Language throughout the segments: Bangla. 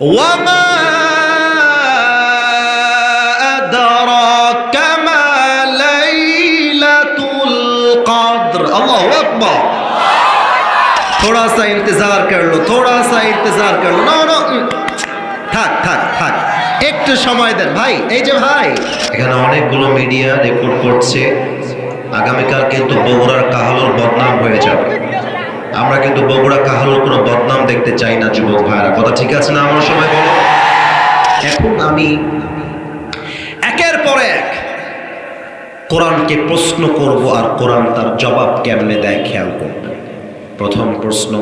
ওয়ামা আদরাকা মা লাইলাতুল কদর। আল্লাহু আকবার। थोड़ा सा इंतजार कर लो, थोड़ा सा इंतजार कर लो। नो नो, থাক থাক থাক, একটু সময় দেন ভাই। এই যে ভাই, এখানে অনেকগুলো মিডিয়া রেকর্ড করছে, আগামীকাল কিন্তু বগুড়ার কাহালুর বদনাম হয়ে যাবে। আমরা কিন্তু বগুড়া কাহালুর কোনো বদনাম দেখতে চাই না যুবক ভাইরা, কথা ঠিক আছে না? আমার সবাই বলো। এখন আমি একের পর এক কোরআনকে প্রশ্ন করব, আর কোরআন তার জবাব কেমনে দেয় খেয়াল করবে। প্রথম প্রশ্ন,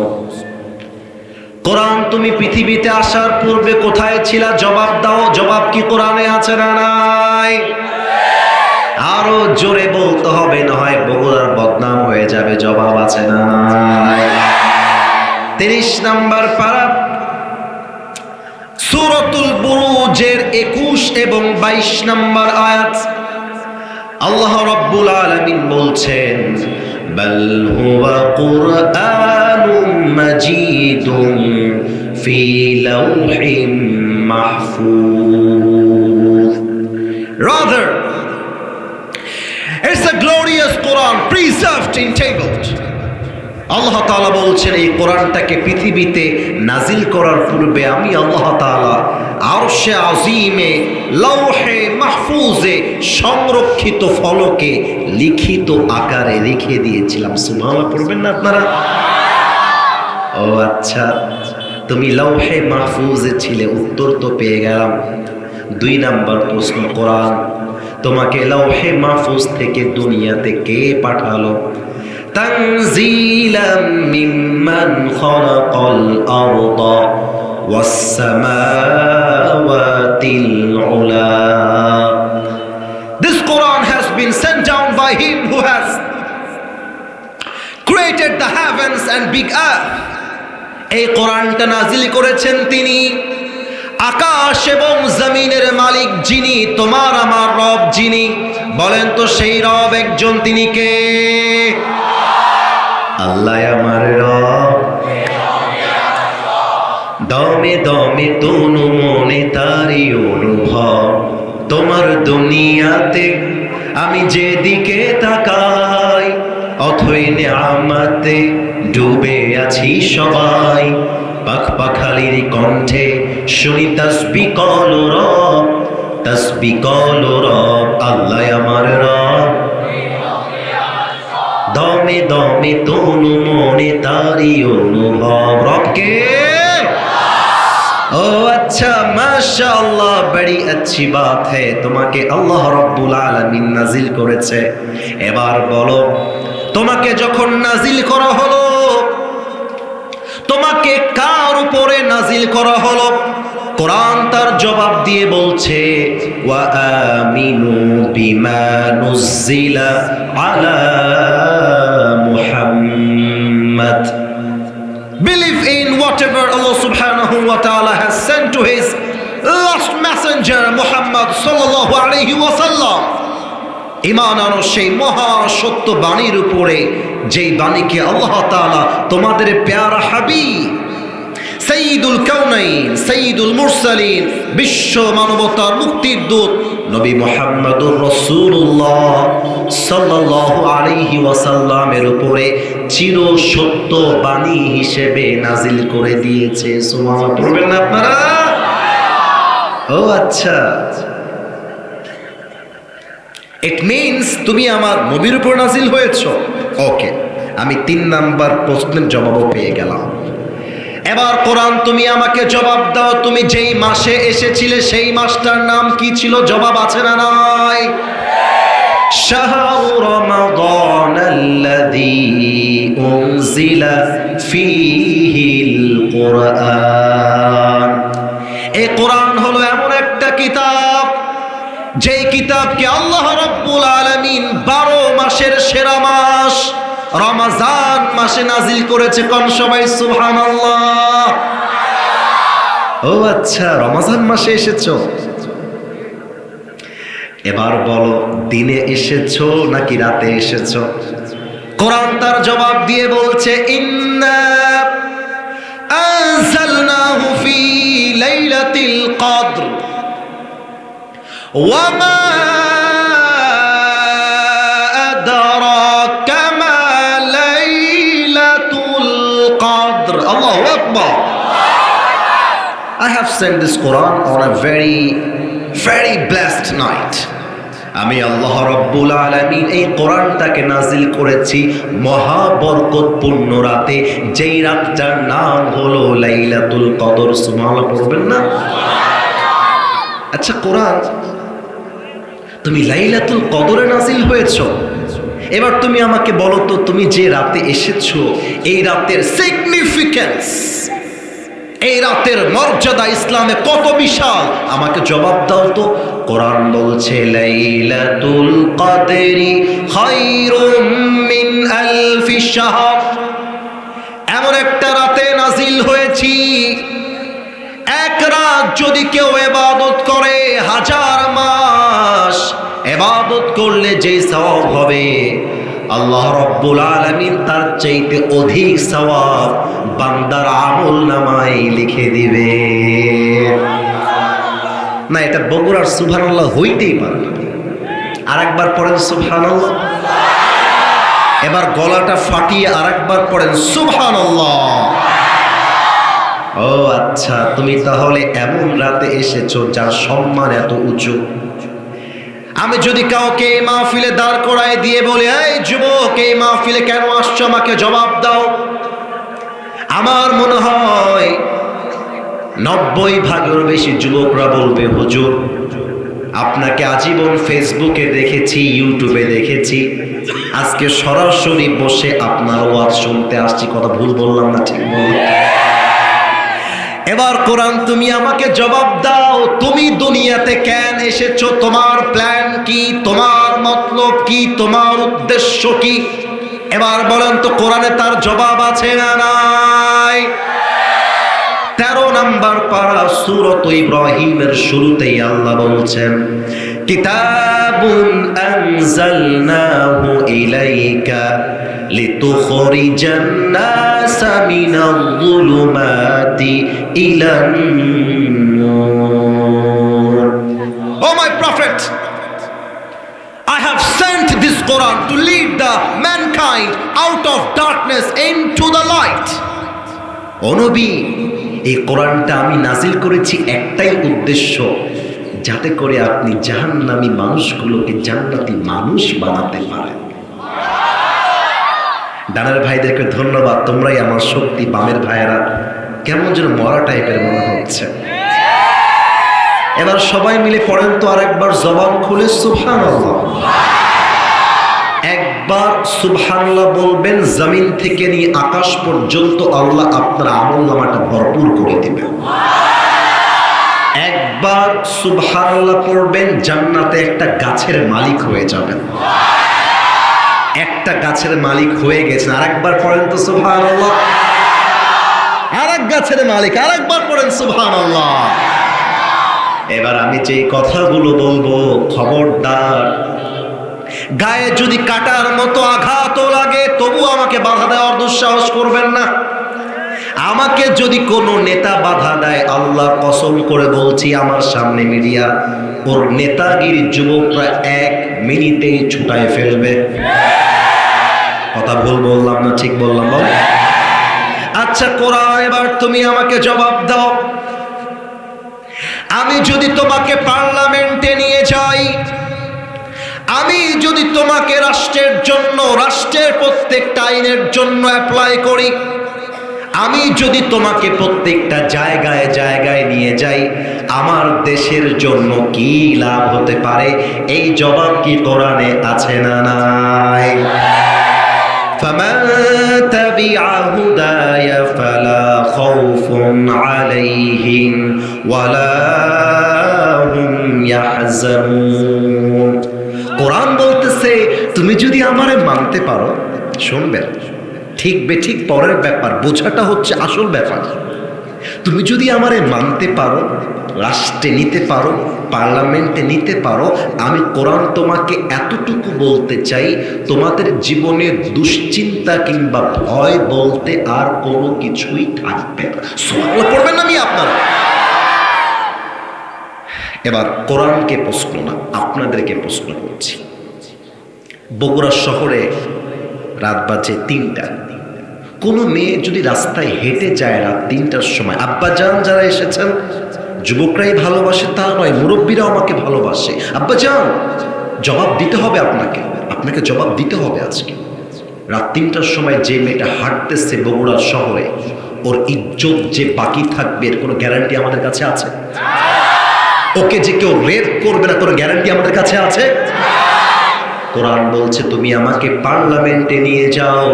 কোরআন তুমি পৃথিবীতে আসার পূর্বে কোথায় ছিলা? জবাব দাও। জবাব কি কোরআনে আছে না নাই? আরো জোরে বলতে হবে, না হয় বগুড়ার বদনাম হয়ে যাবে। জবাব আছে না নাই? 30 নম্বর পারা, সূরাতুল বুরুজের 21 এবং 22 নম্বর আয়াত। আল্লাহ রাব্বুল আলামিন বলছেন, বাল হুয়া কুরআনুম মাজিদুম ফি লাওহিম Mahfuz. Rather, it's a glorious Quran preserved in tables. আল্লাহ তাআলা বলছেন, এই কোরআনটাকে পৃথিবীতে নাজিল করার পূর্বে আমি আল্লাহ তাআলা আরশে আজিমে লৌহে মাহফুজে সংরক্ষিত ফলকে লিখিত আকারে রেখে দিয়েছিলাম। সুবহানাল্লাহ পড়বেন না আপনারা? ও আচ্ছা, তুমি লৌহে মাহফুজে ছিলে, উত্তর তো পেয়ে গেলাম। 2 নাম্বার প্রশ্ন, কোরআন তোমাকে লৌহে মাহফুজ থেকে দুনিয়াতে কে পাঠালো? তানজিলাম মিম্মান খালাকাল আরদা ওয়াস সামাওয়াতিল উলা। This Quran has been sent down by him who has created the heavens and big earth. এই কোরআনটা নাজিল করেছেন তিনি, আকাশ এবং জমিনের মালিক যিনি, তোমার আমার রব যিনি। বলেন তো সেই রব একজন, তিনি কে? আল্লাহ আমার রব। দমে দমে তনু মনে তারি অনুভব, তোমার দুনিয়াতে আমি যেদিকে তাকাই, অথই নেয়ামতে ডুবে আছি সবাই। পাখ পাখালির কণ্ঠে শুনি তাসবিহ কল রব, তাসবিহ কল রব। আল্লাহ আমার রব। দমে দমে তনু মনে তারি অনুভব। রবকে? ও আচ্ছা, মাশাআল্লাহ, বড়ি अच्छी बात है। তোমাকে আল্লাহ রাব্বুল আলামিন নাজিল করেছে। এবার বলো, তোমাকে যখন নাজিল করা হলো, তোমাকে কার উপরে নাজিল করা হলো? কোরআন তার জবাব দিয়ে বলছে, ওয়া আমিনু বিমা নুজিলা আলা Muhammad. Believe in whatever Allah subhanahu wa ta'ala has sent to his last messenger Muhammad sallallahu alayhi wa sallam. ঈমান আনো সেই মহা সত্য বাণীর উপরে, যেই বাণীকে আল্লাহ তাআলা তোমাদের প্যারা হাবিব সাইয়্যিদুল কাউনাইন, সাইয়্যিদুল মুরসালিন, বিশ্ব মানবতার মুক্তির দূত নবী মুহাম্মদুর রাসূলুল্লাহ সাল্লাল্লাহু আলাইহি ওয়াসাল্লামের উপরে চির সত্য বাণী হিসেবে নাজিল করে দিয়েছে। সুবহানাল্লাহ পড়বেন না আপনারা? ও আচ্ছা, ইট মিনস তুমি আমার নবীর উপর নাজিল হয়েছো। ওকে, আমি 3 নাম্বার প্রশ্নের জবাবও পেয়ে গেলাম। এবার কোরআন তুমি আমাকে জবাব দাও, তুমি যেই মাসে এসেছিলে সেই মাসটার নাম কি ছিল? জবাব আছে না নাই? শাহরু রমাদানাল্লাযী উনজিলা ফীহিল কুরআন। এই কোরআন হলো এমন একটা কিতাব, যেই কিতাবকে আল্লাহ রাব্বুল আলামিন 12 মাসের সেরা মাস রমজান মাসে নাজিল করেছে। কোন সবাই সুবহানাল্লাহ। ও আচ্ছা, রমজান মাসে এসেছো। এবার বলো, দিনে এসেছো নাকি রাতে এসেছো? কোরআন তার জবাব দিয়ে বলছে, ইন্না আনজালনাহু ফি লাইলাতিল কদর ওয়া মা আদরাকা মা লাইলাতুল কদর। আল্লাহু আকবার। I have sent this Quran on a very blessed night. আমি আল্লাহ রাব্বুল আলামিন এই কোরআনটাকে নাজিল করেছি মহা বরকতপূর্ণ রাতে, যেই রাতটার নাম হলো লাইলাতুল কদর। সুবহানাল্লাহ পড়বেন না? আচ্ছা কোরআন, তুমি লাইলাতুল কদরে নাজিল হয়েছো, এবার তুমি আমাকে বলো তো, তুমি যে রাতে এসেছো এই রাতের সিগনিফিকেন্স, এই রাতের মর্যাদা ইসলামে কত বিশাল, আমাকে জবাব দাও তো। কোরআন বলছে লাইলাতুল কদরি খায়রুম মিন আলফি শাহর। এমন একটা রাতে নাজিল হয়েছি, এক রাত যদি কেউ ইবাদত করে 1000 মাস ইবাদত করলে যে সওয়াব হবে, আল্লাহ রাব্বুল আলামিন তার চাইতে অধিক সওয়াব বান্দার আমলনামায় লিখে দিবে। না, এটা বগুড়ার সুবহানাল্লাহ হইতেই পারে না। আরেকবার পড়েন সুবহানাল্লাহ। এবার গলাটা ফাটিয়ে আরেকবার পড়েন সুবহানাল্লাহ। ও আচ্ছা, তুমি তাহলে এমন রাতে এসেছো যার সম্মান এত উঁচু। আমি যদি কাউকে এই মাহফিলে দাঁড় করায় দিয়ে বলি, এই যুবক এই মাহফিলে কেন আসছো, আমাকে জবাব দাও, আমার মনে হয় 90% বেশি যুবকরা বলবে, হুজুর আপনাকে আজীবন ফেসবুকে দেখেছি, ইউটিউবে দেখেছি, আজকে সরাসরি বসে আপনার ওয়াজ শুনতে আসছি। কথা ভুল বললাম না? ঠিক বললাম? এবার কোরআন তুমি আমাকে জবাব দাও, তুমি দুনিয়াতে কেন এসেছো, তোমার প্ল্যান কি, তোমার মতলব কি, তোমার উদ্দেশ্য কি? এবার বলেন তো, কোরআনে তার জবাব আছে না নাই? 13 নম্বর পারা সূরাত ইব্রাহিমের শুরুতেই আল্লাহ বলছেন, কিতাবুন আনজালনাহু ইলাইকা লিতুখরিজান নাসা মিনাল যুলুমাতি ইলান নূর। Oh my prophet, I have sent this Quran to lead the mankind out of darkness into the light. ও নবী, এই কোরআনটা আমি নাজিল করেছি একটাই উদ্দেশ্য, যাতে করে আপনি জাহান্নামী মানুষগুলোকে জান্নাতি মানুষ বানাতে পারেন। ডানের ভাইদেরকে ধন্যবাদ, তোমরাই আমার শক্তি। বামের ভাইয়েরা কেমন যেন মরা টাইপের মনে হচ্ছে। এবার সবাই মিলে পড়েন তো আরেকবার জবান খুলে সুবহানাল্লাহ। একবার সুবহানাল্লাহ বলবেন, জমিন থেকে নিয়ে আকাশ পর্যন্ত আল্লাহ আপনার আমলনামাটা ভরপুর করে দিবেন। একবার সুবহানাল্লাহ পড়বেন, জান্নাতে একটা গাছের মালিক হয়ে যাবেন। একটা গাছের মালিক হয়ে গেছেন। আরেকবার পড়েন তো সুবহানাল্লাহ। আরেক গাছের মালিক, আরেকবার পড়েন সুবহানাল্লাহ। এবার আমি যে কথাগুলো বলবো, খবরদার গায়ে যদি কাটার মতো আঘাতও লাগে তবু আমাকে বাধা দেওয়ার দুঃসাহস করবেন না। আমাকে যদি কোনো নেতা বাধা দেয়, আল্লাহর কসম করে বলছি, আমার সামনে মিডিয়া, ওর নেতাগিরি যুবকরা 1 মিনিটেই ছুটায় ফেলবে। কথা ভুল বললাম না? ঠিক বললাম? বল। আচ্ছা কোরআন, এবার তুমি আমাকে জবাব দাও, আমি যদি তোমাকে পার্লামেন্টে নিয়ে যাই, আমি যদি তোমাকে রাষ্ট্রের জন্য, রাষ্ট্রের প্রত্যেকটা আইনের জন্য অ্যাপ্লাই করি, আমি যদি তোমাকে প্রত্যেকটা জায়গায় জায়গায় নিয়ে যাই, আমার দেশের জন্য কি লাভ হতে পারে? এই জবাব কি কোরআনে আছে না নাই? فمن تبع هداي فلا خوف عليهم ولا هم يحزنون। কোরআন বলতেছে, তুমি যদি আমারে মানতে পারো, শুনবেন ঠিক বেঠিক পরের ব্যাপার, বোঝাটা হচ্ছে আসল ব্যাপার। তুমি যদি আমারে মানতে পারো, রাষ্ট্রে নিতে পারো, পার্লামেন্টে নিতে পারো, আমি কোরআন তোমাকে এতটুকু বলতে চাই, তোমাদের জীবনে দুশ্চিন্তা কিংবা ভয় বলতে আর কোনো কিছুই থাকবে না। সুবহানাল্লাহ পড়বেন না? আমি আপনারা এবার কোরআনকে প্রশ্ন না, আপনাদেরকে প্রশ্ন করছি। বগুড়া শহরে রাত বাজে ৩টা। কোনো মেয়ে যদি রাস্তায় হেঁটে যায় রাত ৩টার সময়, আব্বাজান যারা এসেছেন, যুবকরাই ভালোবাসে তা নয়, মুরব্বীরাও আমাকে ভালোবাসে, আব্বাজান জবাব দিতে হবে আপনাকে জবাব দিতে হবে। আজকে রাত ৩টার সময় যে মেয়েটা হাঁটতেছে বগুড়া শহরে, ওর ইজ্জত যে বাকি থাকবে এর কোনো গ্যারান্টি আমাদের কাছে আছে? ওকে যে কেউ রেপ করবে না, কোনো গ্যারান্টি আমাদের কাছে আছে? কোরআন বলছে তুমি আমাকে পার্লামেন্টে নিয়ে যাও,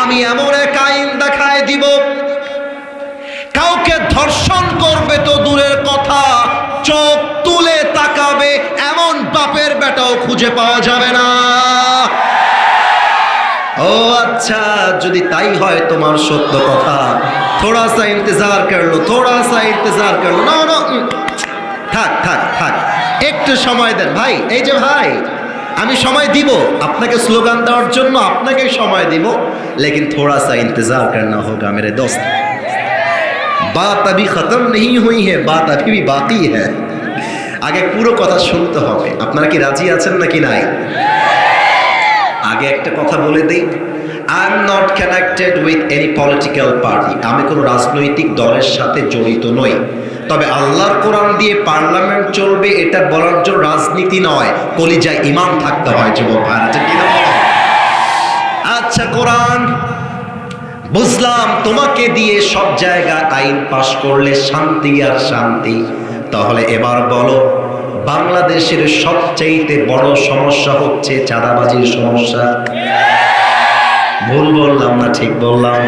আমি এমন এক আইন দেখায় দিব, কাউকে ধর্ষণ করবে তো দূরের কথা, চোখ তুলে তাকাবে এমন বাপের বেটাও খুঁজে পাওয়া যাবে না। ও আচ্ছা, যদি তাই হয় তোমার সত্য কথা, থোড়া সা ইন্তজার করলো, না থাক, একটু সময় দেন ভাই। এই যে ভাই, আমি সময় দিব আপনাকে স্লোগান দেওয়ার জন্য, আপনাকে সময় দিব, লেকিন থোড়া সা ইন্তজার করনা হোগা মেরে দোস্ত। बात अभी खत्म नहीं हुई है, बात अभी भी बाकी है। আগে পুরো কথা শুনতে হবে। আপনারা কি রাজি আছেন নাকি নাই? আগে একটা কথা বলে দেই, I am not connected with any political party. আমি কোনো রাজনৈতিক দলের সাথে জড়িত নই। তবে আল্লাহর কোরআন দিয়ে পার্লামেন্ট চলবে এটা বলার জন্য রাজনীতি নয়, কলিজায় ঈমান থাকতে হয় যুবক ভাইরা, ঠিক কিনা? আচ্ছা কোরআন বুঝলাম তোমাকে দিয়ে সব জায়গায় আইন পাশ করলে শান্তি আর শান্তি, তাহলে এবার বলো বাংলাদেশের সবচাইতে বড় সমস্যা হচ্ছে চাঁদাবাজির সমস্যা। ভুল বললাম না ঠিক বললাম?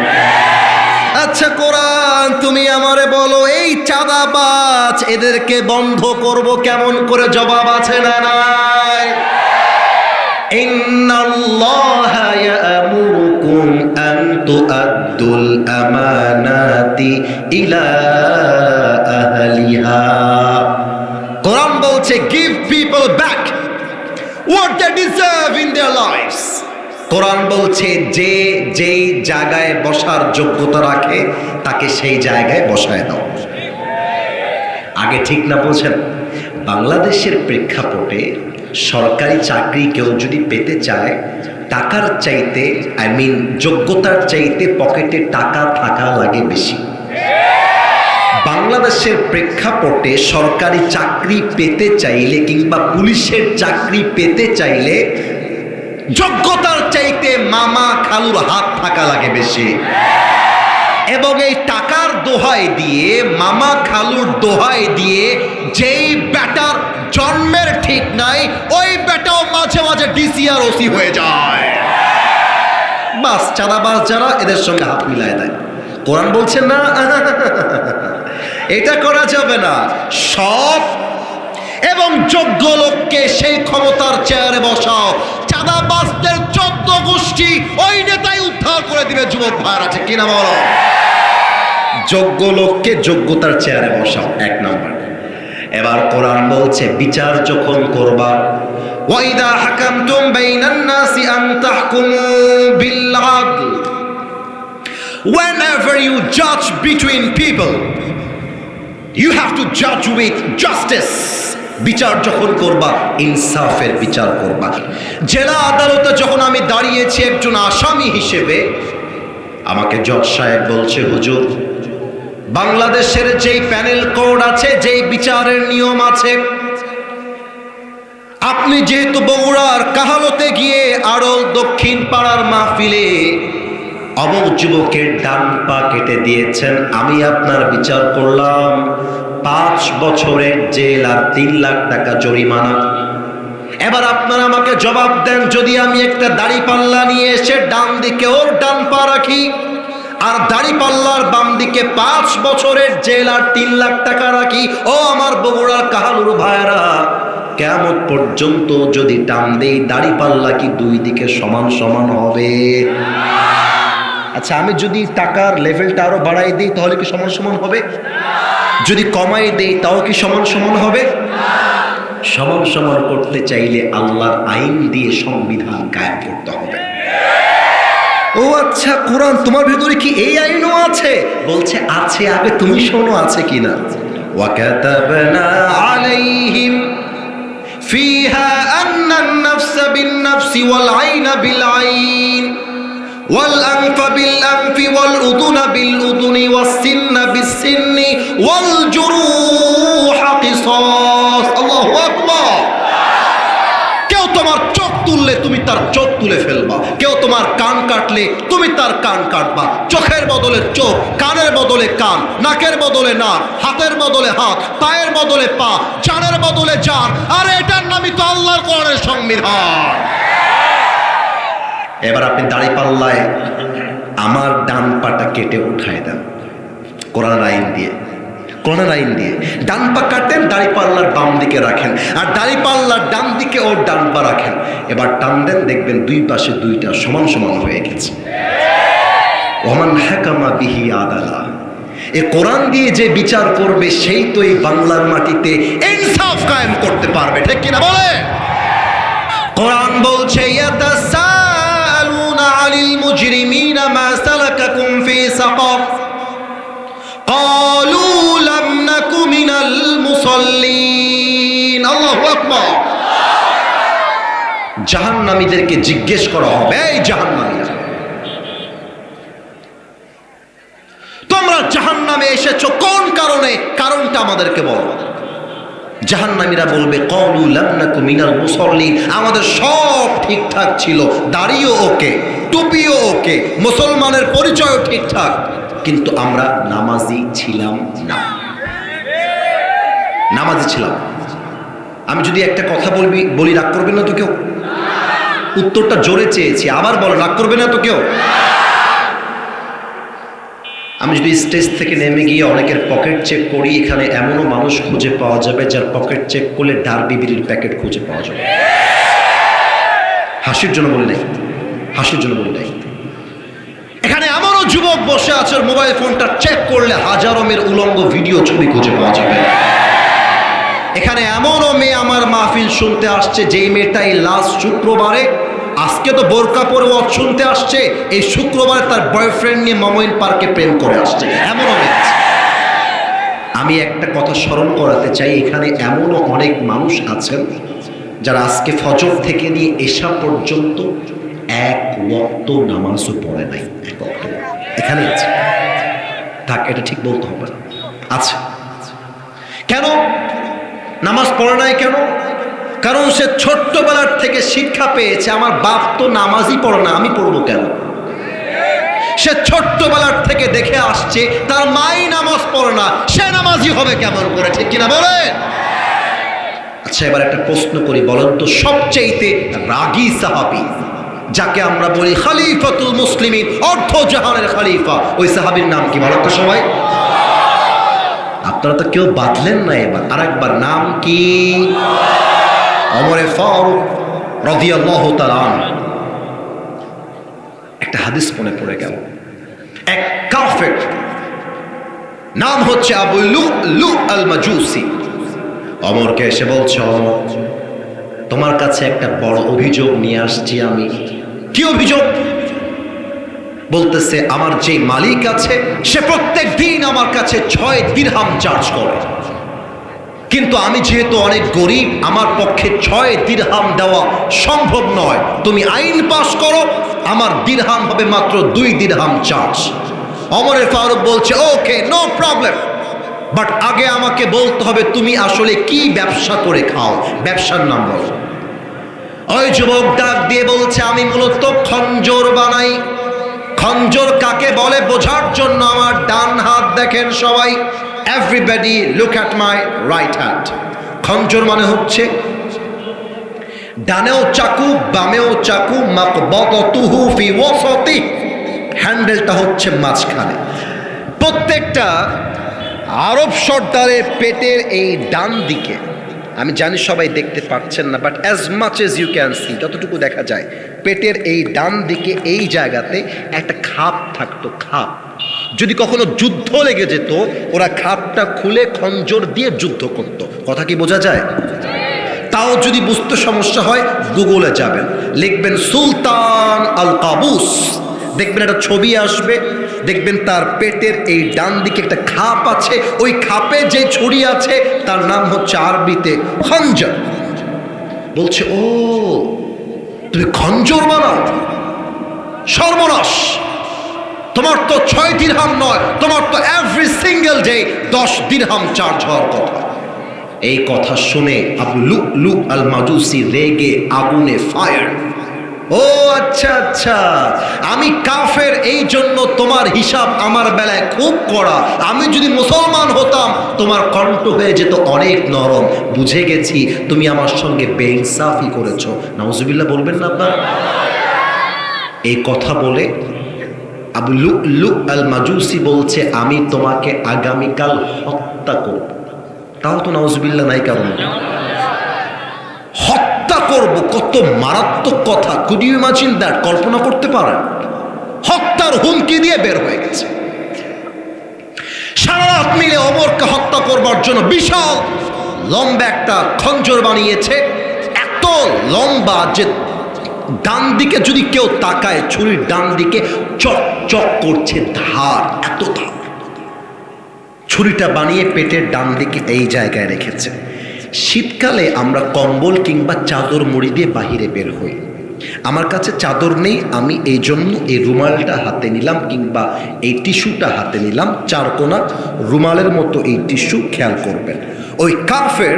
আচ্ছা কোরআন তুমি আমারে বলো, এই চাঁদাবাজ এদেরকে বন্ধ করব কেমন করে? জবাব আছে না নাই? ইন্নাল্লাহা ইয়া'মুরুকুম আন তু'আদ্দুল আমানাতি ইলা আহলিহা। কোরআন বলছে give people back what they deserve in their lives। কোরআন বলছে যে যেই জায়গায় বসার যোগ্যতা রাখে তাকে সেই জায়গায় বসায় দাও। আগে ঠিক না বলছেন? বাংলাদেশের প্রেক্ষাপটে সরকারি চাকরি কেউ যদি পেতে চায়, টাকার চাইতে যোগ্যতার চাইতে পকেটে টাকা থাকা লাগে বেশি। বাংলাদেশের প্রেক্ষাপটে সরকারি চাকরি পেতে চাইলে কিংবা পুলিশের চাকরি পেতে চাইলে যোগ্যতার চাইতে মামা খালুর হাত থাকা লাগে বেশি। এবং এই টাকার দোহাই দিয়ে, মামা খালুর দোহাই দিয়ে যেই বেটার জন্মের ঠিক নাই, ওই বেটাও মাঝে মাঝে ডিসি আর ওসি হয়ে যায়। বাস চাঁদাবাজ যারা এদের সঙ্গে হাত মিলায় দেয়। কোরআন বলছে না, এটা করা যাবে না। সৎ এবং যোগ্য লোককে সেই ক্ষমতার চেয়ারে বসাও, চাঁদাবাজদের 14 গোষ্ঠী ওই নেতাই উদ্ধার করে দিবে। যুবক ভাইরা ঠিক কিনা বলো? যোগ্য লোককে যোগ্যতার চেয়ারে বসাও, 1 নম্বর। এবার কোরআন বলছে বিচার যখন করবা, ওয়াইদা হাকামতুম বাইনান নাসি আন তাহকুমু বিল আদল, whenever you judge between people you have to judge with justice। বিচার যখন করবা ইনসাফের বিচার করবা। জেলা আদালতে যখন আমি দাঁড়িয়েছি একজন আসামি হিসেবে, আমাকে জজ সাহেব বলছে, হুজুর বাংলাদেশের যেই প্যানেল কোড আছে, যেই বিচারের নিয়ম আছে, আপনি যেহেতু বগুড়ার কাহালতে গিয়ে আড়ল দক্ষিণ পাড়ার মাহফিলে অমুক যুবকের ডান পা কেটে দিয়েছেন, আমি আপনার বিচার করলাম 5 বছরের জেল আর 3 লাখ টাকা জরিমানা। এবার আপনারা আমাকে জবাব দেন, যদি আমি একটা দাড়িপাল্লা নিয়ে এসে ডান দিকে ওর ডান পা রাখি আর দাড়িপাল্লার বাম দিকে 5 বছরের জেল আর 3 লাখ টাকা রাখি, ও আমার বগুড়ার কাহালুর ভাইরা, কিয়ামত পর্যন্ত যদি টান দেই দাড়িপাল্লা কি 2 দিকে সমান সমান হবে? আচ্ছা আমি যদি টাকার লেভেলটা আরো বাড়াই দিই তাহলে কি সমান সমান হবে? যদি কমাই দেই তাও কি সমান সমান হবে? সমান সমান করতে চাইলে আল্লাহর আইন দিয়ে সংবিধান কায়েম করতে হবে। ও আচ্ছা কোরআন তোমার ভেতরে কি এই আইনও আছে? বলছে আছে। আগে তুমি শোনো আছে কিনা। وكتبنا عليهم فيها أن النفس بالنفس والعين بالعين والأنف بالأنف والأذن بالأذن والسن بالسن والجروح قصاص الله أكبر কেউ তোমার চোখ তুললে তুমি তার চোখ তুলে ফেলবা, কেউ তোমার কান কাটলে তুমি তার কান কাটবা। চোখের বদলে চোখ, কানের বদলে কান, নাকের বদলে নাক, হাতের বদলে হাত, পায়ের বদলে পা, জানের বদলে জান। আর এটার নামই তো আল্লাহর কোরআনের সংবিধান। এবার আপনি দাঁড়িপাল্লায় আমার ডান পাটা কেটে উঠায় দেন কোরআনের আইন দিয়ে, কোরআনের আইন দিয়ে। ডান পা কাটেন, দাঁড়িপাল্লার বাম দিকে রাখেন, আর দাঁড়িপাল্লার ডান দিকে ওর ডান পা রাখেন। এবার টান দেন, দেখবেন দুই পাশে দুইটা সমান সমান হয়ে গেছে। ওমান হাকামা বিহি আদালা, এ কোরআন দিয়ে যে বিচার করবে সেই তো এই বাংলার মাটিতে ইনসাফ কায়েম করতে পারবে, ঠিক কিনা বলে? কোরআন বলছে ইয়াতাসালুনা আনিল মুজরিমিনা মা সালাকাকুম ফি সাকার ক্বালু লাম নাকু মিনাল মুসাল্লিন। আল্লাহু আকবার। জাহান্নামীদেরকে জিজ্ঞেস করা হবে, এই জাহান্নামীরা, তোমরা জাহান্নামে এসেছো কোন কারণে? কারণটা আমাদেরকে বলো। জাহান্নামীরা বলবে ক্বালু লাম নাকু মিনাল মুসাল্লিন, আমাদের সব ঠিকঠাক ছিল, দাড়িও ওকে, টুপিও ওকে, মুসলমানের পরিচয়ও ঠিকঠাক, কিন্তু আমরা নামাজি ছিলাম না। নামাজি ছিলাম। আমি যদি একটা কথা বলি রাগ করবেন না তো কেউ? উত্তরটা জোরে চেয়েছি, আবার বলো, রাগ করবে না তো কেউ? আমি যদি স্টেজ থেকে নেমে গিয়ে অনেকের পকেট চেক করি, এখানে এমনও মানুষ খুঁজে পাওয়া যাবে যার পকেট চেক করলে ডার্বি বিড়ির প্যাকেট খুঁজে পাওয়া যাবে। হাসির জন্য বলি নাই, হাসির জন্য বলি নাই। এখানে এমনও যুবক বসে আছে, মোবাইল ফোনটা চেক করলে হাজারো মেয়ের উলঙ্গ ভিডিও ছবি খুঁজে পাওয়া যাবে। এখানে এমনও মেয়ে আমার মাহফিল শুনতে আসছে, যেই মেয়েটা এই লাস্ট শুক্রবারে, আজকে তো বোরকা পরে ওয়াজ শুনতে আসছে, এই শুক্রবারে তার বয়ফ্রেন্ড নিয়ে মমইন পার্কে প্রেম করে আসছে, এমনও মেয়ে আছে। আমি একটা কথা স্মরণ করাতে চাই, এখানে এমনও অনেক মানুষ আছেন যারা আজকে ফজর থেকে নিয়ে এশা পর্যন্ত এক ওয়াক্ত নামাজও পড়ে নাই। এক ওয়াক্ত এখানে আছে, থাক, এটা ঠিক বলতে হবে না, আছে। কেন নামাজ পড়ে নাই? কেন? কারণ সে ছোট্টবেলার থেকে শিক্ষা পেয়েছে, আমার বাপ তো নামাজই পড়ে না, আমি পড়বো কেন? সে ছোট্টবেলার থেকে দেখে আসছে তার মাই নামাজ পড়ে না, সে নামাজি হবে কেমন করে, ঠিক কিনা বলে? আচ্ছা, এবার একটা প্রশ্ন করি, বলেন তো সবচেয়ে রাগী সাহাবী, যাকে আমরা বলি খলিফাতুল মুসলিমিন, অর্ধ জাহানের খলিফা, ওই সাহাবীর নাম কি বলেন তো সবাই? আপনারা তো কেউ বাদলেন না, এবার আরেকবার নাম কি? ওমরে ফারুক রাদিয়াল্লাহু তাআলা আনহু। একটা হাদিস মনে পড়ে গেল, এক কাফের নাম হচ্ছে আবু লুলু আল মাজুসি, ওমরকে এসে বলছে, ওমর, তোমার কাছে একটা বড় অভিযোগ নিয়ে আসছি আমি। কি অভিযোগ? বলতেছে, আমার যে মালিক আছে সে প্রত্যেক দিন আমার কাছে 6 দিরহাম চার্জ করে, কিন্তু আমি যেহেতু অনেক গরিব, আমার পক্ষে 6 দিরহাম দেওয়া সম্ভব নয়। তুমি আইন পাস করো, আমার দিরহাম হবে মাত্র 2 দিরহাম চার্জ। ওমরে ফারুক বলছে, ওকে, নো প্রবলেম, বাট আগে আমাকে বলতে হবে তুমি আসলে কি ব্যবসা করে খাও, ব্যবসার নাম বলো। ওই যুবক ডাক দিয়ে বলছে, আমি মূলত খঞ্জর বানাই। খঞ্জর কাকে বলে বোঝার জন্য আমার ডান হাত দেখেন সবাই, everybody look at my right hand. খঞ্জর মানে হচ্ছে ডানেও চাকু বামেও চাকু, মাকবাতুহু ফি ওয়াসাতি, হ্যান্ডেলটা হচ্ছে মাঝখানে। প্রত্যেকটা আরব সর্দারের পেটের এই ডান দিকে, আমি জানি সবাই দেখতে পাচ্ছেন না, but as much as you can see, যতটুকু দেখা যায়, পেটের এই ডান দিকে এই জায়গাতে একটা খাপ থাকতো। খাপ, যদি কখনো যুদ্ধ লেগে যেত, ওরা খাপটা খুলে খঞ্জর দিয়ে যুদ্ধ করত। কথা কি বোঝা যায়? তাও যদি বুঝতে সমস্যা হয়, গুগলে যাবেন, লিখবেন সুলতান আল কাবুস দেখবেন একটা ছবি আসবে, দেখবেন তার পেটের এই ডান দিকে একটা খাপ আছে, ওই খাপে যে ছুরি আছে তার নাম হচ্ছে আরবিতে খঞ্জর। বলছে, ও তুমি খঞ্জর বানাও? সর্বনাশ, তোমার তো 6 দিরহাম নয়, তোমার তো এভরি সিঙ্গেল ডে 10 দিরহাম চার্জ হওয়ার কথা। এই কথা শুনে আবু লু'লু আল মাজুসি রেগে আগুনে ফায়ার। ও আচ্ছা আচ্ছা, আমি কাফের, এই জন্য তোমার হিসাব আমার বেলায় খুব কড়া। আমি যদি মুসলমান হতাম তোমার কণ্ঠ হয়ে যেত অনেক নরম। বুঝে গেছি তুমি আমার সঙ্গে বেইনসাফি করেছো। নাউজুবিল্লাহ বলবেন না আপনারা? এই কথা বলে আবু লু'লু আল মাজুসি বলছে, আমি তোমাকে আগামীকাল হত্যা করব। তাও তো নাউজুবিল্লাহ নাই কারণ, হত্যা করব। কত মারাত্মক কথা! Could you imagine that? কল্পনা করতে পারেন? হত্যার হুমকি দিয়ে বের হয়ে গেছে। সারা রাত মিলে ওমরকে হত্যা করবার জন্য বিশাল লম্বা একটা খঞ্জর বানিয়েছে, এত লম্বা যে ডান দিকে যদি কেউ তাকায় ছুরির ডান দিকে চক চক করছে ধার, এত ধার। ছুরিটা বানিয়ে পেটের ডান দিকে এই জায়গায় রেখেছে। শীতকালে আমরা কম্বল কিংবা চাদর মুড়ি দিয়ে বাহিরে বের হই। আমার কাছে চাদর নেই, আমি এই জন্য এই রুমালটা হাতে নিলাম, কিংবা এই টিস্যুটা হাতে নিলাম, চারকোনা রুমালের মতো এই টিস্যু। খেয়াল করবেন, ওই কাফের,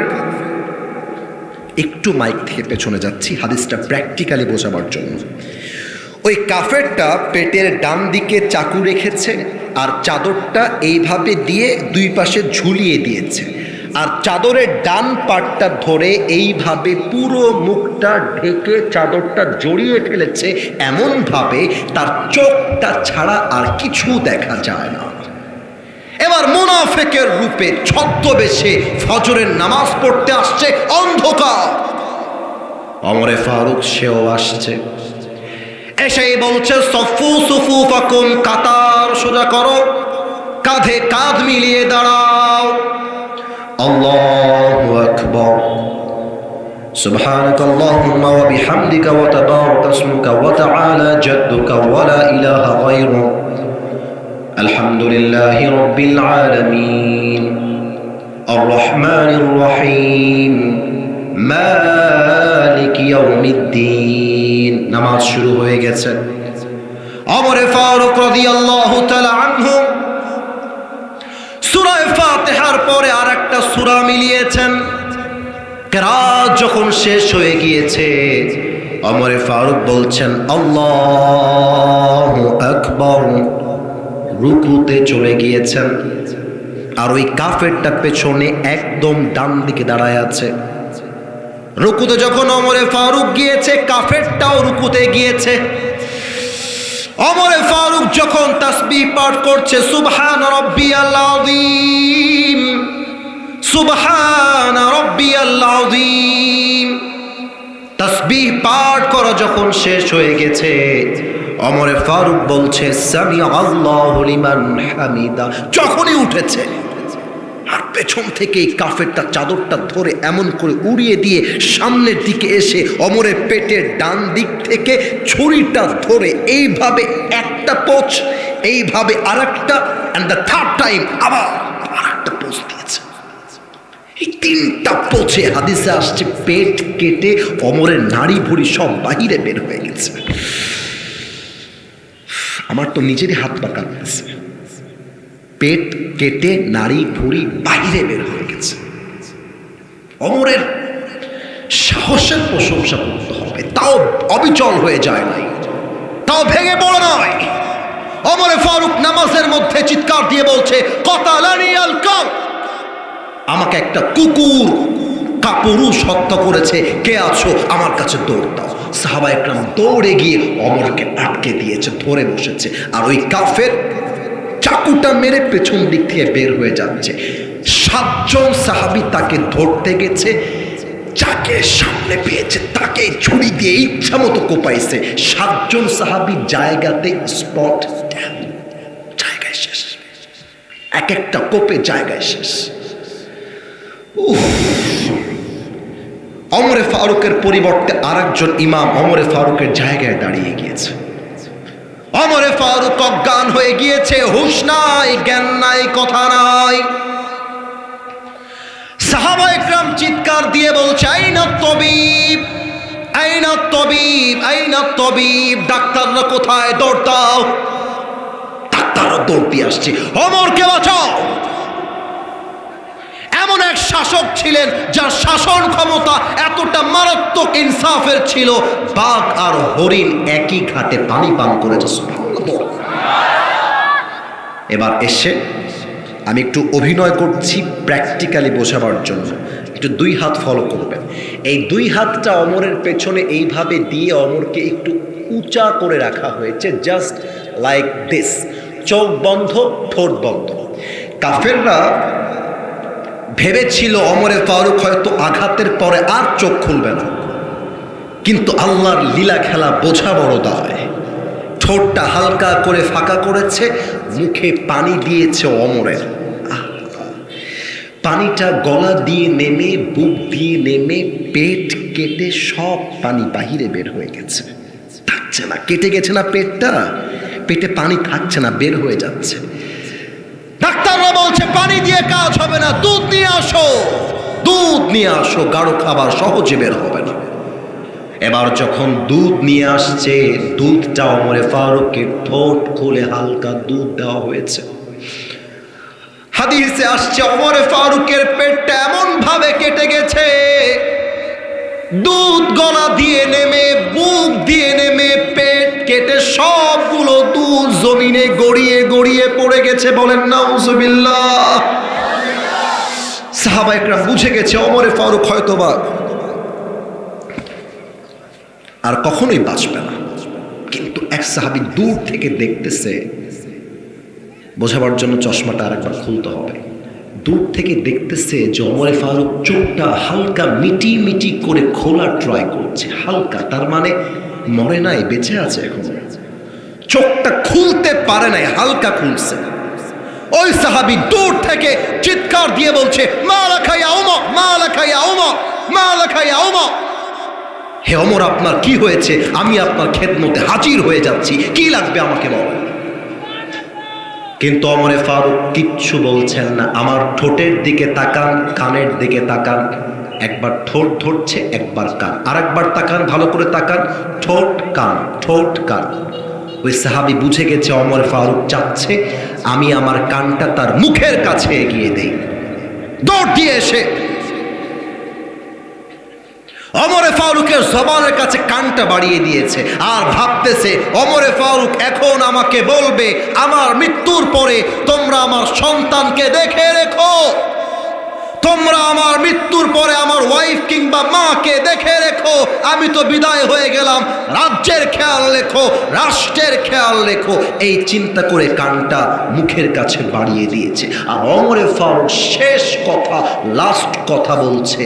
একটু মাইক থেকে পেছনে যাচ্ছি হাদিসটা প্র্যাকটিক্যালি বোঝাবার জন্য। ওই কাফেরটা পেটের ডান দিকে চাকু রেখেছে আর চাদরটা এইভাবে দিয়ে দুই পাশে ঝুলিয়ে দিয়েছে, আর চাদরের ডান পাটটা ধরে এইভাবে পুরো মুখটা ঢেকে চাদরটা জড়িয়ে ফেলেছে, এমনভাবে তার চোখটা ছাড়া আর কিছু দেখা যায় না। এবার মুনাফিকের রূপে ছদ্মবেশে ফজরের নামাজ পড়তে আসছে অন্ধকার। ওমরে ফারুক সেও আসছে, এসেই বলছে, সফু সুফুফাকুম, কাতার সোজা করো, কাঁধে কাঁধ মিলিয়ে দাঁড়াও। আল্লাহু আকবার, সুবহানাকাল্লাহুম্মা ওয়া বিহামদিকা ওয়া তাবারাকা ইসমুকা ওয়া তাআলা জাদ্দুকা ওয়া লা ইলাহা গায়রুক, আলহামদুলিল্লাহি রাব্বিল আলামিন, আর রহমানির রহিম, মালিক ইয়াউমিদ্দিন। নামাজ শুরু হয়ে গেছে। ওমরে ফারুক রাদিয়াল্লাহু তাআলা আনহু সূরা ফাতিহার পরে আরেকটা সূরা মিলিয়েছেন। কিরাত যখন শেষ হয়ে গিয়েছে, ওমরে ফারুক বলছেন, আল্লাহু আকবার, রুকুতে চলে গিয়েছেন। আর ওই কাফেরটা পেছনে একদম ডান দিকে দাঁড়ায় আছে। রুকুতে যখন ওমরে ফারুক গিয়েছে, কাফেরটাও রুকুতে গিয়েছে। ওমরে ফারুক যখন তাসবিহ পাঠ করছে, সুবহান রাব্বিয়াল আযীম, সুবহান রাব্বিয়াল আযীম, তাসবিহ পাঠ করা যখন শেষ হয়ে গেছে, ওমরে ফারুক বলছে, সামিআ আল্লাহু লিমান হামিদা। যখনই উঠেছে, আর পেছন থেকে কাফেরটা চাদরটা ধরে এমন করে উড়িয়ে দিয়ে সামনের দিকে এসে ওমরের পেটের ডান দিক থেকে ছুরিটা ধরে এইভাবে একটা পোঁচ, এইভাবে আরেকটা, এন্ড দ্য থার্ড টাইম আবার আরেকটা পোঁচ দিয়েছে। এই 3টা পোঁচে হাদিসে আসছে পেট কেটে ওমরের নাড়ি ভুঁড়ি সব বাহিরে বের হয়ে গেছে। আমার তো নিজেরই হাত পা কাঁপতেছে। পেট কেটে নাড়ি ভুঁড়ি বাইরে বের হয়ে গেছে। ওমরের সাহসের প্রশংসা করতে হবে, তাও অবিচল হয়ে যায় নাই, তাও ভেঙে পড়ে নয়। ওমরে ফারুক নামাজের মধ্যে চিৎকার দিয়ে বলছে, কাতালানি আল কাল, আমাকে একটা কুকুর কাপুরুষ হত্যা করেছে, কে আছো আমার কাছে দৌড় দাও। সাহাবায়ে কেরাম দৌড়ে গিয়ে ওমরকে আটকে দিয়েছে, ধরে বসেছে। আর ওই কাফের চাকুটা মেরে পেছন দিক থেকে বের হয়ে যাচ্ছে। 7 জন সাহাবী তাকে ধরতে গেছে, যাকে সামনে পেয়েছে তাকে ছুরি দিয়ে ইচ্ছা মতো কোপাইছে। 7 জন সাহাবী জায়গাতে স্পট ডেথ, জায়গায় শেষ, এক একটা কোপে জায়গায় শেষ। ওমরে ফারুকের পরিবর্তে আরেকজন ইমাম ওমরে ফারুকের জায়গায় দাঁড়িয়ে গিয়েছে। ওমরে ফারুক অজ্ঞান হয়ে গিয়েছে, হুঁশ নাই, জ্ঞান নাই, কথা নাই। সাহাবা ইকরাম চিৎকার দিয়ে বলছে, আইনা তবিব, আইনা তবিব, আইনা তবিব, ডাক্তাররা কোথায়, দৌড় দাও। ডাক্তাররা দৌড় দিয়ে আসছে, ওমরকে বাঁচাও। এমন এক শাসক ছিলেন যার শাসন ক্ষমতা এতটা মারাত্মক ইনসাফের ছিল, বাঘ আর হরিণ একই ঘাটে পানি পান করেছে। এবার এসে আমি একটু অভিনয় করছি প্র্যাকটিক্যালি বোঝাবার জন্য, একটু দুই হাত ফলো করবেন। এই দুই হাতটা অমরের পেছনে এইভাবে দিয়ে অমরকে একটু উঁচা করে রাখা হয়েছে, জাস্ট লাইক দিস, চোখ বন্ধ, ঠোঁট বন্ধ। কাফেররা ভেবেছিল অমরে ফারুক হয়তো আঘাতের পরে আর চোখ খুলবে না, কিন্তু আল্লাহর লীলা খেলা বোঝা বড় দায়। ঠোঁটটা হালকা করে ফাঁকা করেছে, মুখে পানি দিয়েছে অমরের। পানিটা গলা দিয়ে নেমে, বুক দিয়ে নেমে, পেট কেটে সব পানি বাহিরে বের হয়ে গেছে। থাকছে না, কেটে গেছে না পেটটা, পেটে পানি থাকছে না, বের হয়ে যাচ্ছে। ডাক্তাররা বলছে পানি দিয়ে কাজ হবে না, দুধ নিয়ে আসো, দুধ নিয়ে আসো, গাঢ় খাবার সহজে বের হবে না। এবার যখন দুধ নিয়ে আসছে, দুধটা ওমরে ফারুকের ঠোঁট খুলে হালকা দুধ দেওয়া হয়েছে। হাদিসে আসছে ওমরে ফারুকের পেটটা এমন ভাবে কেটে গেছে, দুধ গলা দিয়ে নেমে, বুক দিয়ে নেমে, পেট কেটে সবগুলো দুধ জমিনে গড়িয়ে গড়িয়ে পড়ে গেছে। বলেন নাউজুবিল্লাহ। সাহাবা একরাম বুঝে গেছে ওমরে ফারুক হয়তোবা আর কখনোই বাঁচবে না। কিন্তু এক সাহাবী দূর থেকে দেখতেছে, বোঝাবার জন্য চশমাটা আরেকবার খুলতে হবে। দূর থেকে দেখতেছে যে ওমরে ফারুক চোখটা হালকা মিটি মিটি করে খোলা ট্রাই করছে, হালকা, তার মানে মরে নাই, বেঁচে আছে এখন। চোখটা খুলতে পারে নাই, হালকা খুলছে। ওই সাহাবী দূর থেকে চিৎকার দিয়ে বলছে, মা লাকা ইয়া ওমর, মা লাকা ইয়া ওমর, মা লাকা ইয়া ওমর। হে ওমর, আপনার কি হয়েছে? আমি আপনার খেদমতে হাজির হয়ে যাচ্ছি, কি লাগবে আমাকে বলেন। কিন্তু ওমরে ফারুক কিচ্ছু বলছেন না। আমার ঠোঁটের দিকে তাকান, কানের দিকে তাকান। একবার ঠোঁট ধরছে, একবার কান, আরেকবার তাকান, ভালো করে তাকান, ঠোঁট কান, ঠোঁট কান। ওই সাহাবী বুঝে গেছে ওমরে ফারুক চাচ্ছে আমি আমার কানটা তার মুখের কাছে এগিয়ে দেই। দৌড় দিয়ে এসে ওমরে ফারুকের জবানের কাছে কানটা বাড়িয়ে দিয়েছে, আর ভাবতেছে ওমরে ফারুক এখন আমাকে বলবে আমার মৃত্যুর পরে তোমরা আমার সন্তানকে দেখে রেখো, তোমরা আমার মৃত্যুর পরে আমার ওয়াইফ কিংবা মাকে দেখে রেখো, আমি তো বিদায় হয়ে গেলাম, রাজ্যের খেয়াল রেখো, রাষ্ট্রের খেয়াল রেখো। এই চিন্তা করে কানটা মুখের কাছে বাড়িয়ে দিয়েছে। আর ওমরে ফারুক শেষ কথা, লাস্ট কথা বলছে,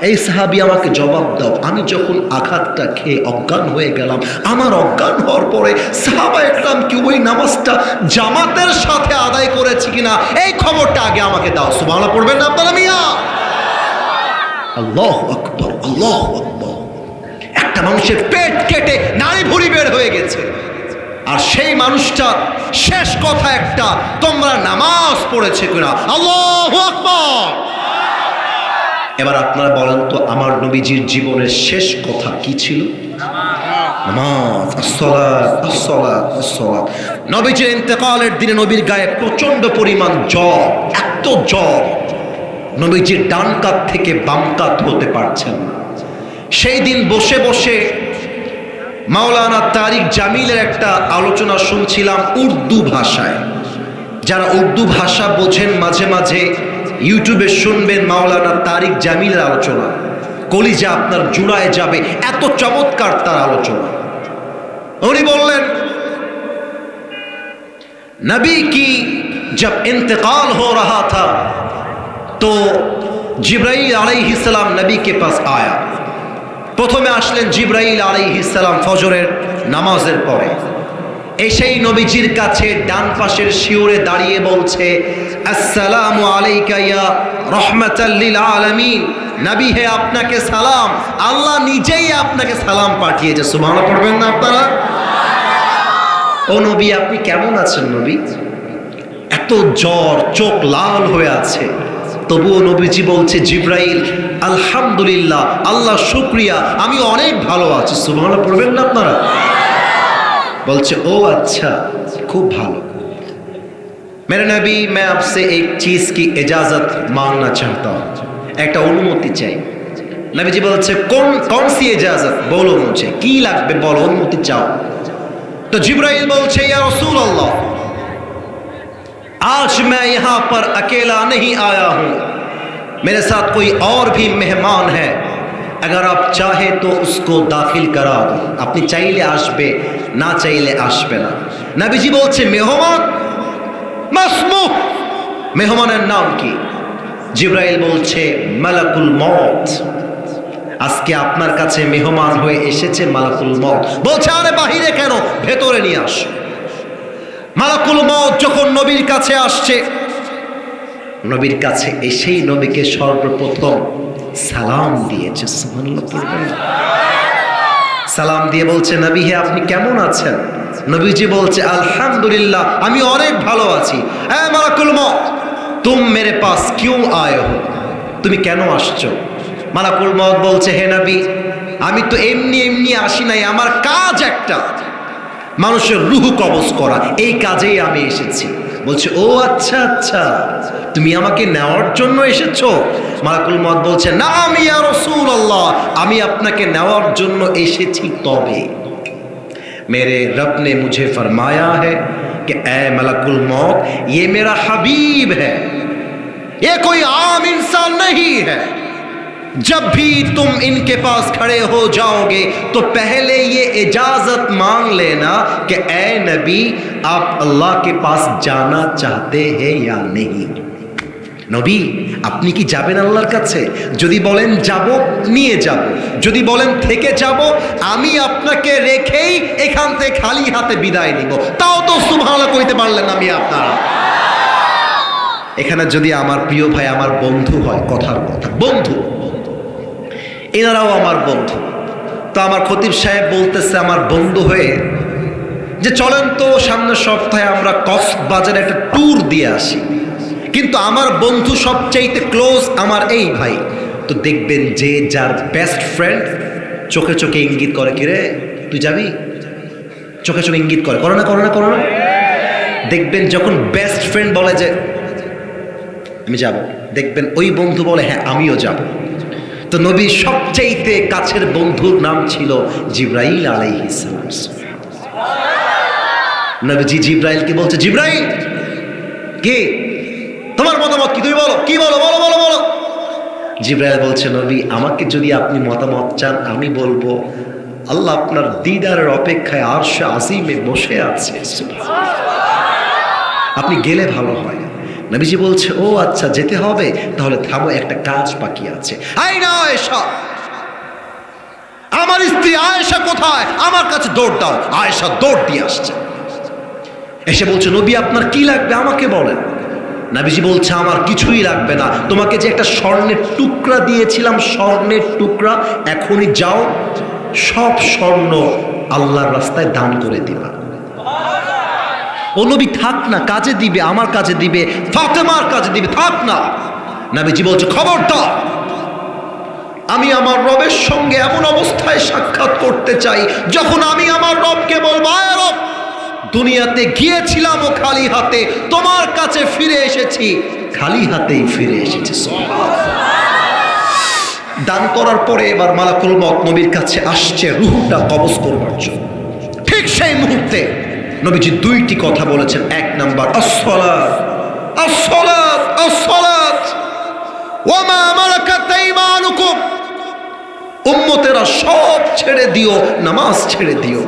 এই সাহাবী আমাকে জবাব দাও, আমি যখন আঘাতটা খেয়ে অজ্ঞান হয়ে গেলাম, আমার অজ্ঞান হওয়ার পরে সাহাবা একরাম কি ওই নামাজটা জামাতের সাথে আদায় করেছে কিনা এই খবরটা আগে আমাকে দাও। সুবহানাল্লাহ পড়বেন না আপনারা মিয়া? আল্লাহু আকবার, আল্লাহু আকবার। একটা মানুষের পেট কেটে নাড়ি ভুঁড়ি বের হয়ে গেছে, আর সেই মানুষটার শেষ কথা একটা, তোমরা নামাজ পড়েছে কিনা। আল্লাহু আকবার। এবার আপনারা বলেন তো আমার নবীজির জীবনের শেষ কথা কি ছিল? নামাজ, আসসালাত, আসসালাত, আসসালাত। নবীজির ইন্তেকালের দিনে নবীর গায়ে প্রচন্ড পরিমাণ জ্বর, এত জ্বর নবীজির ডান কাত থেকে বাম কাত হতে পারছেন না। সেই দিন বসে বসে মাওলানা তারিক জামিলের একটা আলোচনা শুনছিলাম উর্দু ভাষায়। যারা উর্দু ভাষা বোঝেন মাঝে মাঝে ইউটিউবে শুনবেন মাওলানা তারিক জামিলের আলোচনা, কলিজা আপনার জুড়ায় যাবে, এত চমৎকার তার আলোচনা। উনি বললেন नबी की जब इंतकाल हो रहा था तो जिब्राइल अलैहिस्सलाम नबी के पास आया। প্রথমে আসলেন জিব্রাইল আলাইহিস সালাম ফজরের নামাজের পরে, এসেই নবীজির কাছে ডান পাশের শিওরে দাঁড়িয়ে বলছে, আসসালামু আলাইকা ইয়া রাহমাতাল লিল আলামিন, নবী হে আপনাকে সালাম, আল্লাহ নিজেই আপনাকে সালাম পাঠিয়েছে। সুবহানাল্লাহ পড়বেন না আপনারা? ও নবী আপনি কেমন আছেন নবী? এত জ্বর, চোখ লাল হয়ে আছে, তবুও নবীজি বলছে জিব্রাইল আলহামদুলিল্লাহ, আল্লাহ শুকরিয়া, আমি অনেক ভালো আছি। সুবহানাল্লাহ পড়বেন না আপনারা? বলছে ও अच्छा, खूब भालो। मेरे नबी मैं आपसे एक चीज की इजाजत मांगना चाहता हूँ, एक अनुमति चाहिए। नबी जी बोलছে कौन सी इजाजत, बोलो मुझे की লাগবে বলো, অনুমতি চাও। तो जिब्राइल बोलছে या रसूल अल्लाह, आज मैं यहाँ पर अकेला नहीं आया हूँ, मेरे साथ कोई और भी मेहमान है, अगर आप चाहे तो उसको दाखिल करा दो। আপনি চাইলে আসবে, না চাইলে আসবে না। নবীজি বলছে মেহমান মাসমু, মেহমানের নাম কি? জিব্রাইল বলছে মালাকুল মউত, আজকে আপনার কাছে মেহমান হয়ে এসেছে মালাকুল মউত। বলছে আরে বাহিরে কেন, ভেতরে নিয়ে আস। মালাকুল মউত যখন নবীর কাছে আসছে, নবীর কাছে এসেই নবীকে সর্বপ্রথম সালাম দিয়েছে। সুবহানাল্লাহ পড়বেন। সালাম দিয়ে বলছে নবী হে আপনি কেমন আছেন? নবীজি বলছে আলহামদুলিল্লাহ, আমি অনেক ভালো আছি। এ মালাকুল মউত, তুম মেরে পাস কিউ আয়ে হো, তুমি কেন আসছো? মালাকুল মউত বলছে হে নবী, আমি তো এমনি এমনি আসি নাই, আমার কাজ একটা, মানুষের রূহ কবজ করা, এই কাজেই আমি এসেছি। বলছে ও আচ্ছা আচ্ছা, তুমি আমাকে নেওয়ার জন্য এসেছো? মালাকুল মউত বলছে না আমি ইয়া রাসূলুল্লাহ, আমি আপনাকে নেওয়ার জন্য এসেছি, তবে मेरे रब ने मुझे फरमाया है कि ऐ मलकुल मौत, ये मेरा हबीब है, ये कोई आम इंसान नहीं है। जब भी तुम इनके पास खड़े हो जाओगे तो पहले ये इजाजत मांग लेना कि ऐ नबी आप अल्लाह के पास जाना चाहते हैं या नहीं। নবী আপনি কি যাবেন আল্লাহর কাছে? যদি বলেন যাব, নিয়ে যাব, যদি বলেন থেকে যাব, আমি আপনাকে রেখেই এখান থেকে খালি হাতে বিদায় নিব। তাও তো সুবহানাল্লাহ কইতে পারলেন আমি আপনারা। এখানে যদি আমার প্রিয় ভাই, আমার বন্ধু হয়, কথার কথা বন্ধু, এনারাও আমার বন্ধু, তো আমার খতিব সাহেব বলতেছে আমার বন্ধু হয়ে যে চলেন তো সামনের সপ্তাহে আমরা কক্সবাজারে একটা ট্যুর দিয়ে আসি। কিন্তু আমার বন্ধু সবচাইতে ক্লোজ আমার এই ভাই, তো দেখবেন যে যার বেস্ট ফ্রেন্ড চোখে চোখে ইঙ্গিত করে, কি রে তুই যাবি, চোখে চোখে ইঙ্গিত করে, করো না করো না করো না। দেখবেন যখন বেস্ট ফ্রেন্ড বলে যে আমি যাব, দেখবেন ওই বন্ধু বলে হ্যাঁ আমিও যাব। তো নবীর সবচাইতে কাছের বন্ধুর নাম ছিল জিব্রাইল আলাইহিস সালাম। নবীজি জিব্রাইলকে বলছে জিব্রাইল কে, তোমার মতামত কি, তুমি বলো, কি বলো, বলো বলো বলো। জিব্রাইল বলছে নবী আমাকে যদি আপনি মতামত চান, আমি বলবো আল্লাহ আপনার দিদারের অপেক্ষায় আরশে আজিমে বসে আছে, আপনি গেলে ভালো হয়। নবীজি বলছে ও আচ্ছা যেতে হবে, তাহলে থামো, একটা কাজ বাকি আছে। আয়না আয়েশা, আমার স্ত্রী আয়েশা কোথায়, আমার কাছে দৌড় দাও। আয়েশা দৌড় দিয়ে আসছে, এসে বলছে নবী আপনার কি লাগবে আমাকে বলেন। নবীজি বলছে আমার কিছুই লাগবে না, তোমাকে যে একটা স্বর্ণের টুকরা দিয়েছিলাম, স্বর্ণের টুকরা, এখনই যাও সব স্বর্ণ আল্লাহর রাস্তায় দান করে দিবা। ও নবী থাক না, কাজে দিবে, আমার কাজে দিবে, ফাতেমার কাজে দিবে, থাক না। নবীজি বলছে খবরদার, আমি আমার রবের সঙ্গে এমন অবস্থায় সাক্ষাৎ করতে চাই যখন আমি আমার রবকে বলবো আয় রব, দুনিয়াতে গিয়েছিলাম ও খালি হাতে, তোমার কাছে ফিরে এসেছি খালি হাতেই ফিরে এসেছি। দান করার পরে এবার মালাকুল মউত নবীর কাছে আসছে রূহটা কবজ করবার জন্য। ঠিক সেই মুহূর্তে নবীজি দুইটি কথা বলেছেন। এক নাম্বার আসসালাত, আসসালাত, আসসালাত ওয়া মা মালাকাত আইমানুকুম, উম্মতেরা সব ছেড়ে দিও, নামাজ ছেড়ে দিও,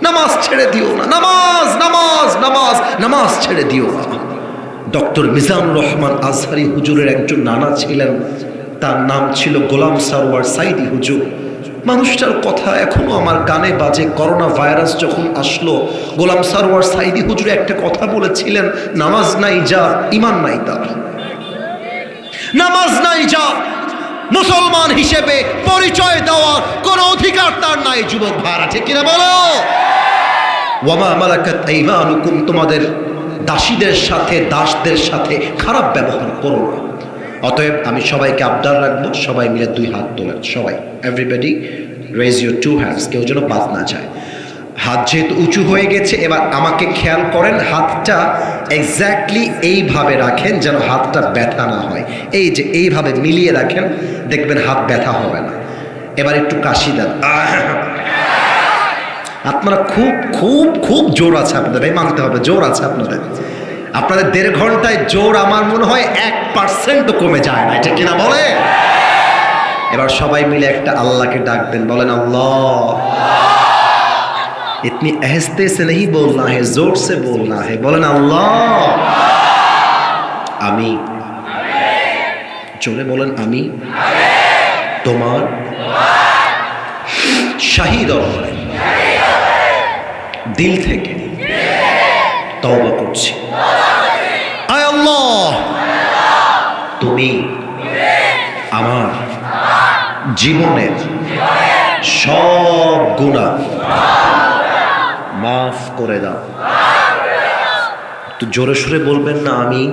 নামাজ ছেড়ে দিও না, নামাজ নামাজ নামাজ নামাজ ছেড়ে দিও না। ডক্টর মিজানুর রহমান আজহারি হুজুরের একজন নানা ছিলেন, তার নাম ছিল গোলাম সারওয়ার সাইদি হুজুর। মানুষটার কথা এখনো আমার কানে বাজে। করোনা ভাইরাস যখন আসলো, গোলাম সারওয়ার সাইদি হুজুর একটা কথা বলেছিলেন, নামাজ নাই যার ইমান নাই তার, নামাজ নাই যার মুসলমান হিসেবে পরিচয় দেওয়ার কোনো অধিকার তার নাই। যুবক ভাইরা ঠিক কিনা বলো? ওয়ামা মালাকাত আইমানুকুম, তোমাদের দাসীদের সাথে দাসদের সাথে খারাপ ব্যবহার করো না। অতএব আমি সবাইকে আবদার রাখবো, সবাই মিলে 2 হাত তোলেন। সবাই, এভরিবডি রেজ ইউর 2 হ্যান্ডস। কেউ যেন বাদ না যায়। হাত যেহেতু উঁচু হয়ে গেছে, এবার আমাকে খেয়াল করেন, হাতটা এক্স্যাক্টলি এইভাবে রাখেন যেন হাতটা ব্যথা না হয়। এই যে এইভাবে মিলিয়ে রাখেন, দেখবেন হাত ব্যথা হবে না। এবার একটু কাশি দেন। আপনারা খুব খুব খুব জোর আছে আপনাদের, ভাই মানতে হবে, জোর আছে আপনাদের। আপনাদের 1.5 ঘন্টায় জোর আমার মনে হয় 1% কমে যায় না, এটা কিনা বলে? এবার সবাই মিলে একটা আল্লাহকে ডাক দেন, বলেন আল্লাহ। इतनी आहिस्ते से नहीं बोलना है, जोर से बोलना है। बोलें अल्लाह। आमीन। जोरे बोलें आमीन। তোমার শাহী দরবারে দিল থেকে তওবা করছি। আয় আল্লাহ, তুমি আমার জীবনের সব গুনাহ মাফ করে দাও। তো জোরে সোরে বলবেন না আমিন?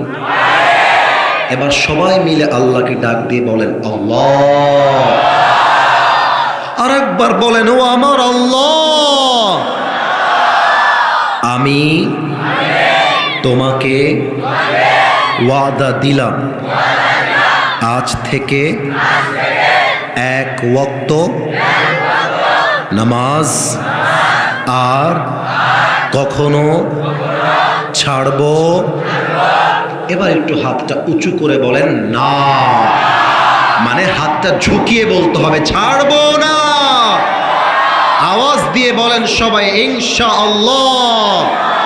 এবার সবাই মিলে আল্লাহকে ডাক দিয়ে বলেন আল্লাহ। আর একবার বলেন, ও আমার আল্লাহ, আমি তোমাকে ওয়াদা দিলাম, আজ থেকে 1 ওয়াক্ত নামাজ আর কখনো ছাড়ব। এবার একটু হাতটা উঁচু করে বলেন না, মানে হাতটা ঝুঁকিয়ে বলতে হবে, ছাড়বো না। আওয়াজ দিয়ে বলেন সবাই ইনশাআল্লাহ।